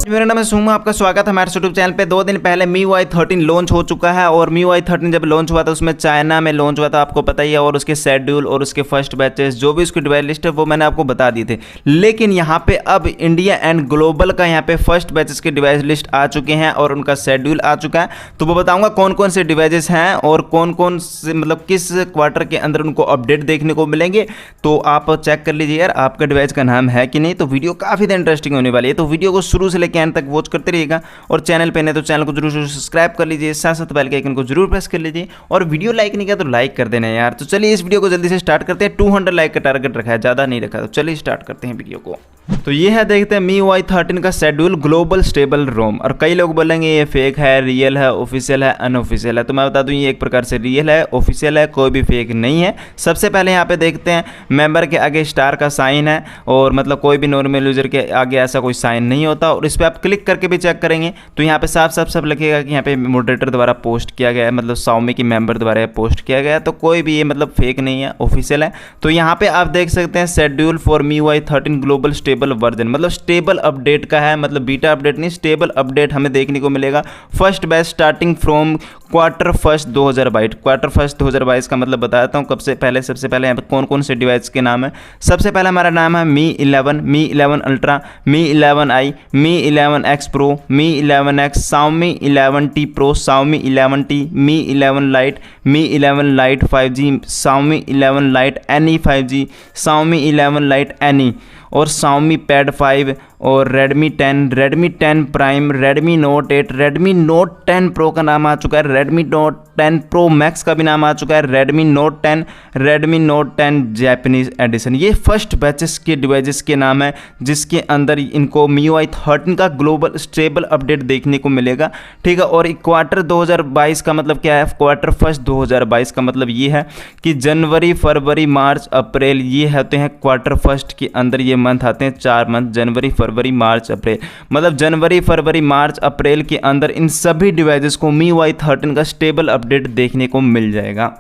मेरा नाम है सुमा, आपका स्वागत है हमारे यूट्यूब चैनल पे। 2 दिन पहले MIUI 13 लॉन्च हो चुका है और MIUI 13 जब लॉन्च हुआ था उसमें चाइना में लॉन्च हुआ था, आपको पता ही है। और उसके शेड्यूल और उसके फर्स्ट बैचेस जो भी उसकी डिवाइस लिस्ट है वो मैंने आपको बता दिए थे। लेकिन यहाँ पे अब इंडिया एंड ग्लोबल का यहाँ पे फर्स्ट बैचेस की डिवाइस लिस्ट आ चुके हैं और उनका शेड्यूल आ चुका है। तो वो बताऊँगा कौन कौन से डिवाइसेस हैं और कौन कौन से मतलब किस क्वार्टर के अंदर उनको अपडेट देखने को मिलेंगे। तो आप चेक कर लीजिए यार आपका डिवाइस का नाम है कि नहीं। तो वीडियो काफ़ी इंटरेस्टिंग होने वाली है, तो वीडियो को शुरू से लेकर एंड तक वॉच करते रहिएगा। और चैनल पे नहीं तो चैनल को जरूर सब्सक्राइब कर लीजिए, साथ साथ बेल के आइकन को जरूर प्रेस कर लीजिए। और वीडियो लाइक नहीं किया तो लाइक कर देना यार। तो चलिए इस वीडियो को जल्दी से स्टार्ट करते हैं। 200 लाइक का टारगेट रखा है, ज़्यादा नहीं रखा। तो चलिए स्टार्ट करते हैं वीडियो को। तो ये है, देखते हैं MIUI 13 का शेड्यूल ग्लोबल स्टेबल रोम। और कई लोग बोलेंगे ये फेक है, रियल है, ऑफिशियल है, अनऑफिशियल है। तो मैं बता दूं ये एक प्रकार से रियल है, ऑफिशियल है, कोई भी फेक नहीं है। सबसे पहले यहाँ पे देखते हैं मेंबर के आगे स्टार का साइन है और मतलब कोई भी नॉर्मल यूजर के आगे ऐसा कोई साइन नहीं होता। और इस पर आप क्लिक करके भी चेक करेंगे तो यहाँ पे साफ साफ सब लिखेगा कि यहाँ पे मॉडरेटर द्वारा पोस्ट किया गया है, मतलब Xiaomi की मेंबर द्वारा पोस्ट किया गया है। तो कोई भी ये मतलब फेक नहीं है, ऑफिशियल है। तो यहाँ पे आप देख सकते हैं schedule for MIUI 13 global stable version, मतलब स्टेबल अपडेट का है, मतलब बीटा अपडेट नहीं, स्टेबल अपडेट हमें देखने को मिलेगा। First batch starting from quarter first 2022। Quarter first 2022 का मतलब बताता हूँ कब से पहले। सबसे पहले यहाँ पे कौन कौन से डिवाइस के नाम है। सबसे पहले हमारा नाम है Mi 11, Mi 11 ultra, Mi 11i, Mi 11X Pro, Mi 11X, Xiaomi 11T Pro, Xiaomi 11T, Mi 11 Lite, Mi 11 Lite 5G, Xiaomi 11 Lite NE 5G, Xiaomi 11 Lite NE और Xiaomi Pad 5 और Redmi 10, Redmi 10 Prime, Redmi Note 8, Redmi Note 10 Pro का नाम आ चुका है, Redmi Note 10 Pro Max का भी नाम आ चुका है, Redmi Note 10, Redmi Note 10 Japanese edition. ये फर्स्ट बैचेस के डिवाइसेस के नाम है जिसके अंदर इनको MIUI 13 का ग्लोबल स्टेबल अपडेट देखने को मिलेगा, ठीक है। और क्वार्टर 2022 का मतलब क्या है, क्वार्टर फर्स्ट 2022 का मतलब ये है कि जनवरी फरवरी मार्च अप्रैल ये होते हैं क्वार्टर फर्स्ट के अंदर। ये मंथ आते हैं 4 मंथ, जनवरी फरवरी मार्च अप्रैल, मतलब जनवरी फरवरी मार्च अप्रैल के अंदर इन सभी डिवाइसेस को MIUI 13 का स्टेबल अपडेट देखने को मिल जाएगा।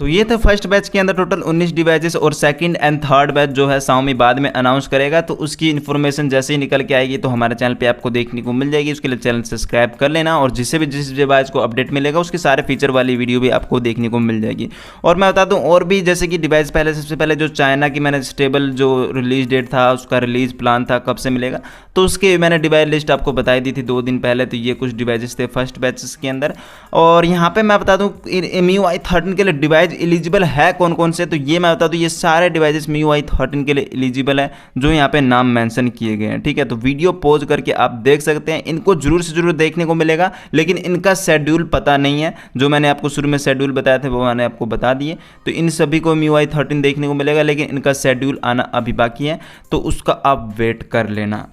तो ये था फर्स्ट बैच के अंदर टोटल 19 डिवाइसेस। और सेकंड एंड थर्ड बैच जो है Xiaomi बाद में अनाउंस करेगा, तो उसकी इन्फॉर्मेशन जैसे ही निकल के आएगी तो हमारे चैनल पे आपको देखने को मिल जाएगी। उसके लिए चैनल सब्सक्राइब कर लेना और जिस डिवाइस को अपडेट मिलेगा उसके सारे फीचर वाली वीडियो भी आपको देखने को मिल जाएगी। और मैं बता दूँ और भी, जैसे कि डिवाइस पहले सबसे पहले जो चाइना की मैंने स्टेबल जो रिलीज डेट था, उसका रिलीज प्लान था कब से मिलेगा, तो उसके मैंने डिवाइस लिस्ट आपको बताई दी थी 2 दिन पहले। तो ये कुछ डिवाइसेस थे फर्स्ट बैचेस के अंदर। और यहाँ पे मैं बता दूँ MIUI 13 के लिए डिवाइस एलिजिबल है कौन कौन से, तो ये मैं बता दूं ये सारे डिवाइसेस MIUI 13 के लिए एलिजिबल है जो यहाँ पे नाम मेंशन किए गए हैं, ठीक है। तो वीडियो पॉज करके आप देख सकते हैं, इनको जरूर से जरूर देखने को मिलेगा। लेकिन इनका शेड्यूल पता नहीं है, जो मैंने आपको शुरू में शेड्यूल बताया था वो मैंने आपको बता दिए। तो इन सभी को MIUI 13 देखने को मिलेगा, लेकिन इनका शेड्यूल आना अभी बाकी है, तो उसका आप वेट कर लेना।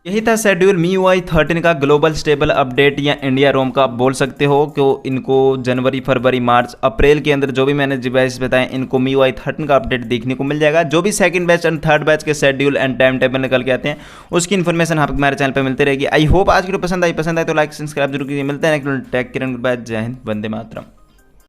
यही था शेड्यूल MIUI 13 का ग्लोबल स्टेबल अपडेट या इंडिया रोम का आप बोल सकते हो। कि इनको जनवरी फरवरी मार्च अप्रैल के अंदर जो भी मैंने डिवाइस बताए इनको MIUI 13 का अपडेट देखने को मिल जाएगा। जो भी second batch and third batch के शेड्यूल एंड टाइम टेबल निकल के आते हैं उसकी इन्फॉर्मेशन आपको हमारे चैनल पर मिलती रहेगी। आई होप आज की पसंद आए तो लाइक सब्सक्राइब जरूर कीजिए। मिलते हैं नेक्स्ट टैग किरण, गुड बाय, जय हिंद, वंदे मातरम।